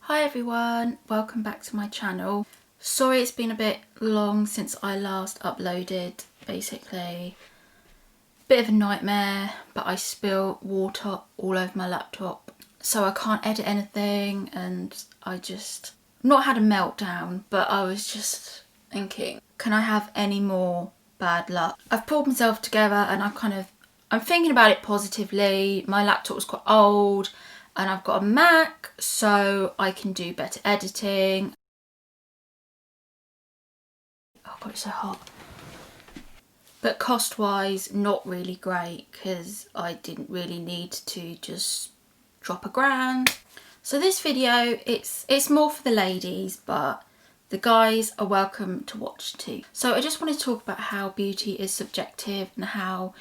Hi everyone, welcome back to my channel. Sorry it's been a bit long since I last uploaded, basically. Bit of a nightmare, but I spilled water all over my laptop, so I can't edit anything, and I just not had a meltdown, but I was just thinking, can I have any more bad luck? I've pulled myself together and I'm thinking about it positively. My laptop was quite old and I've got a Mac, so I can do better editing. Oh god, it's so hot. But cost-wise, not really great, because I didn't really need to just drop £1,000. So this video, it's more for the ladies, but the guys are welcome to watch too. So I just want to talk about how beauty is subjective and how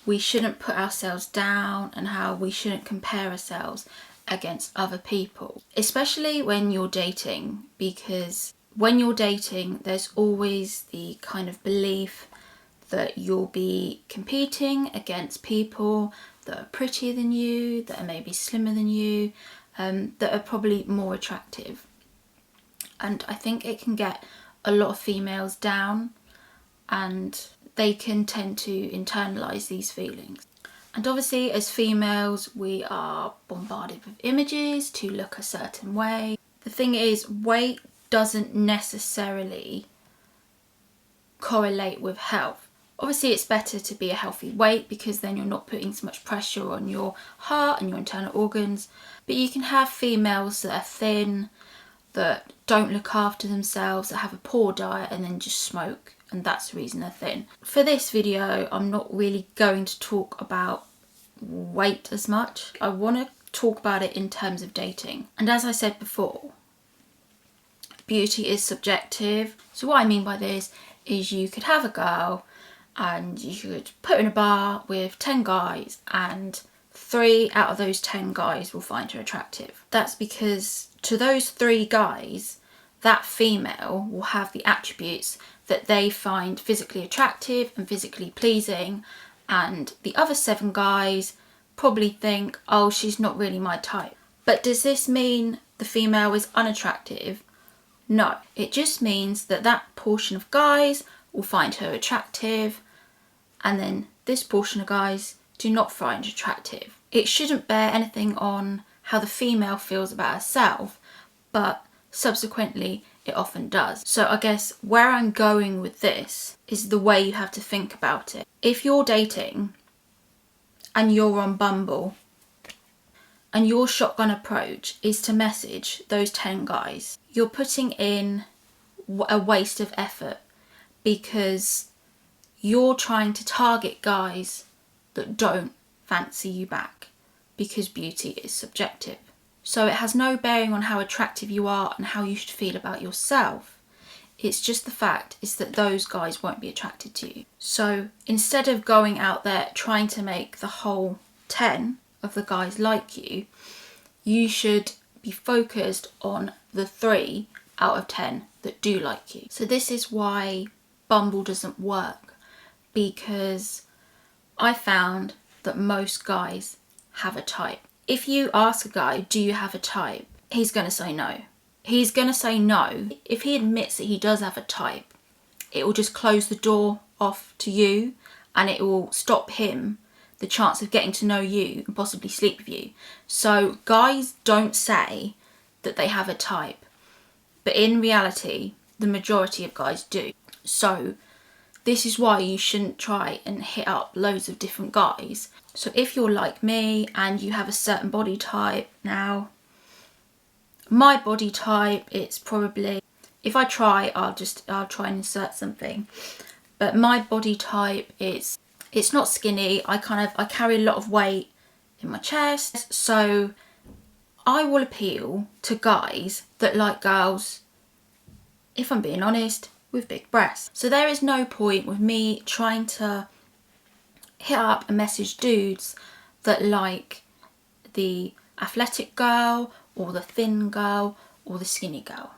we shouldn't put ourselves down and how we shouldn't compare ourselves against other people, especially when you're dating, because when you're dating there's always the kind of belief that you'll be competing against people that are prettier than you, that are maybe slimmer than you, that are probably more attractive. And I think it can get a lot of females down, and they can tend to internalise these feelings. And obviously as females we are bombarded with images to look a certain way. The thing is, weight doesn't necessarily correlate with health. Obviously it's better to be a healthy weight because then you're not putting so much pressure on your heart and your internal organs. But you can have females that are thin, that don't look after themselves, that have a poor diet and then just smoke, and that's the reason they're thin. For this video I'm not really going to talk about weight as much. I want to talk about it in terms of dating. And as I said before, beauty is subjective. So what I mean by this is you could have a girl and you could put her in a bar with 10 guys and 3 out of those 10 guys will find her attractive. That's because to those 3 guys, that female will have the attributes that they find physically attractive and physically pleasing, and the other 7 guys probably think, oh, she's not really my type. But does this mean the female is unattractive? No, it just means that that portion of guys will find her attractive, and then this portion of guys do not find her attractive. It shouldn't bear anything on how the female feels about herself, but subsequently it often does. So I guess where I'm going with this is the way you have to think about it. If you're dating and you're on Bumble and your shotgun approach is to message those 10 guys, you're putting in a waste of effort because you're trying to target guys that don't fancy you back, because beauty is subjective. So it has no bearing on how attractive you are and how you should feel about yourself. It's just the fact is that those guys won't be attracted to you. So instead of going out there trying to make the whole 10 of the guys like you, you should be focused on the 3 out of 10 that do like you. So this is why Bumble doesn't work, because I found that most guys have a type. If you ask a guy, do you have a type? He's going to say no. He's going to say no. If he admits that he does have a type, it will just close the door off to you, and it will stop him the chance of getting to know you and possibly sleep with you. So guys don't say that they have a type, but in reality, the majority of guys do. So this is why you shouldn't try and hit up loads of different guys. So if you're like me and you have a certain body type, now my body type, it's probably, if I try, I'll try and insert something. But my body type is, it's not skinny. I carry a lot of weight in my chest. So I will appeal to guys that like girls, if I'm being honest, with big breasts. So there is no point with me trying to hit up and message dudes that like the athletic girl or the thin girl or the skinny girl.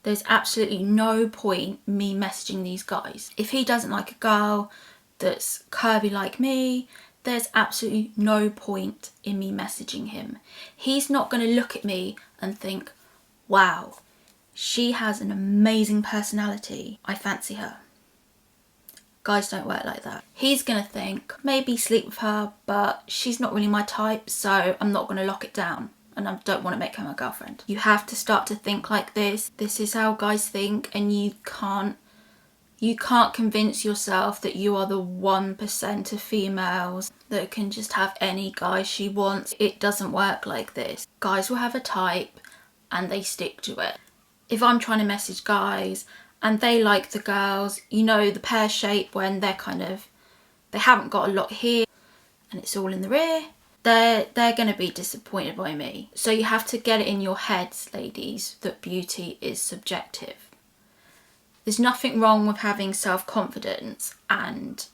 There's absolutely no point me messaging these guys. If he doesn't like a girl that's curvy like me, there's absolutely no point in me messaging him. He's not going to look at me and think, wow, she has an amazing personality, I fancy her. Guys don't work like that. He's gonna think, maybe sleep with her, but she's not really my type, so I'm not gonna lock it down and I don't want to make her my girlfriend. You have to start to think like this. This is how guys think, and you can't convince yourself that you are the 1% of females that can just have any guy she wants. It doesn't work like this. Guys will have a type and they stick to it. If I'm trying to message guys and they like the girls, you know, the pear shape when they haven't got a lot here and it's all in the rear, they're going to be disappointed by me. So you have to get it in your heads, ladies, that beauty is subjective. There's nothing wrong with having self-confidence and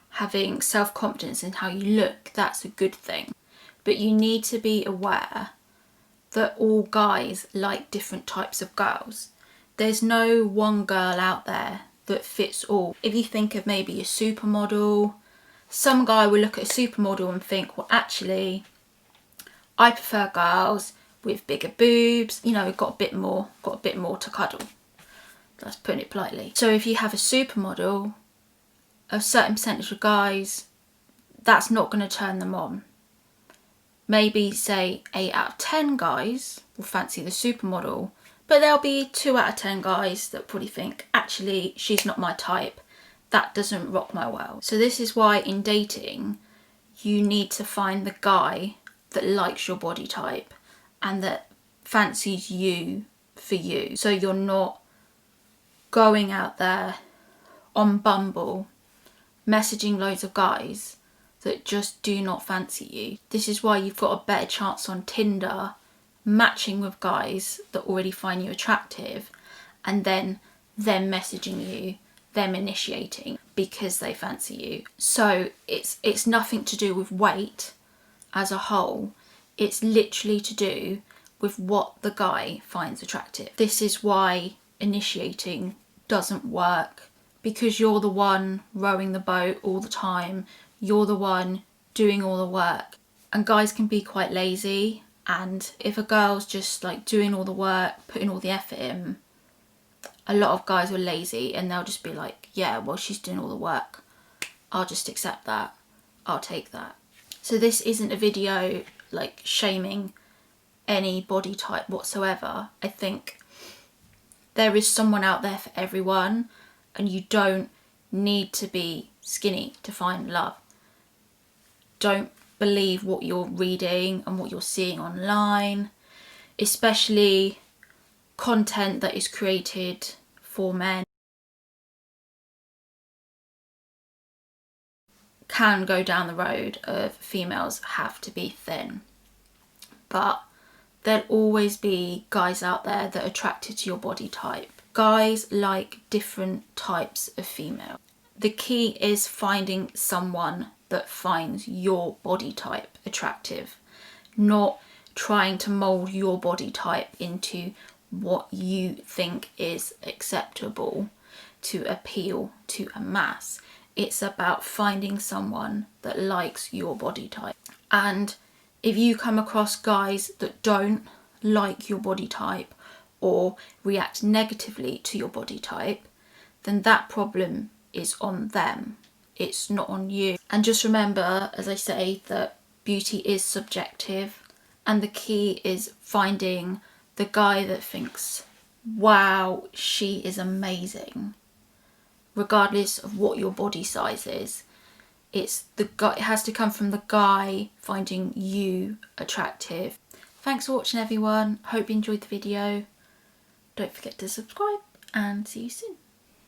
having self-confidence in how you look. That's a good thing. But you need to be aware that all guys like different types of girls. There's no one girl out there that fits all. If you think of maybe a supermodel, some guy will look at a supermodel and think, well, actually, I prefer girls with bigger boobs, you know, got a bit more to cuddle. That's putting it politely. So if you have a supermodel, a certain percentage of guys, that's not going to turn them on. Maybe say 8 out of 10 guys will fancy the supermodel, but there'll be 2 out of 10 guys that probably think, actually, she's not my type. That doesn't rock my world. So this is why in dating, you need to find the guy that likes your body type and that fancies you for you. So you're not going out there on Bumble, messaging loads of guys that just do not fancy you. This is why you've got a better chance on Tinder matching with guys that already find you attractive and then them messaging you, them initiating because they fancy you. So it's nothing to do with weight as a whole. It's literally to do with what the guy finds attractive. This is why initiating doesn't work, because you're the one rowing the boat all the time. You're the one doing all the work. And guys can be quite lazy, and if a girl's just like doing all the work, putting all the effort in, a lot of guys are lazy and they'll just be like, yeah, well, she's doing all the work. I'll just accept that. I'll take that. So this isn't a video like shaming any body type whatsoever. I think there is someone out there for everyone, and you don't need to be skinny to find love. Don't believe what you're reading and what you're seeing online, especially content that is created for men can go down the road of females have to be thin. But there'll always be guys out there that are attracted to your body type. Guys like different types of female. The key is finding someone that finds your body type attractive, not trying to mold your body type into what you think is acceptable to appeal to a mass. It's about finding someone that likes your body type. And if you come across guys that don't like your body type or react negatively to your body type, then that problem is on them. It's not on you. And just remember, as I say, that beauty is subjective, and the key is finding the guy that thinks, wow, she is amazing, regardless of what your body size is. It's the guy. It has to come from the guy finding you attractive. Thanks for watching, everyone. Hope you enjoyed the video. Don't forget to subscribe and see you soon.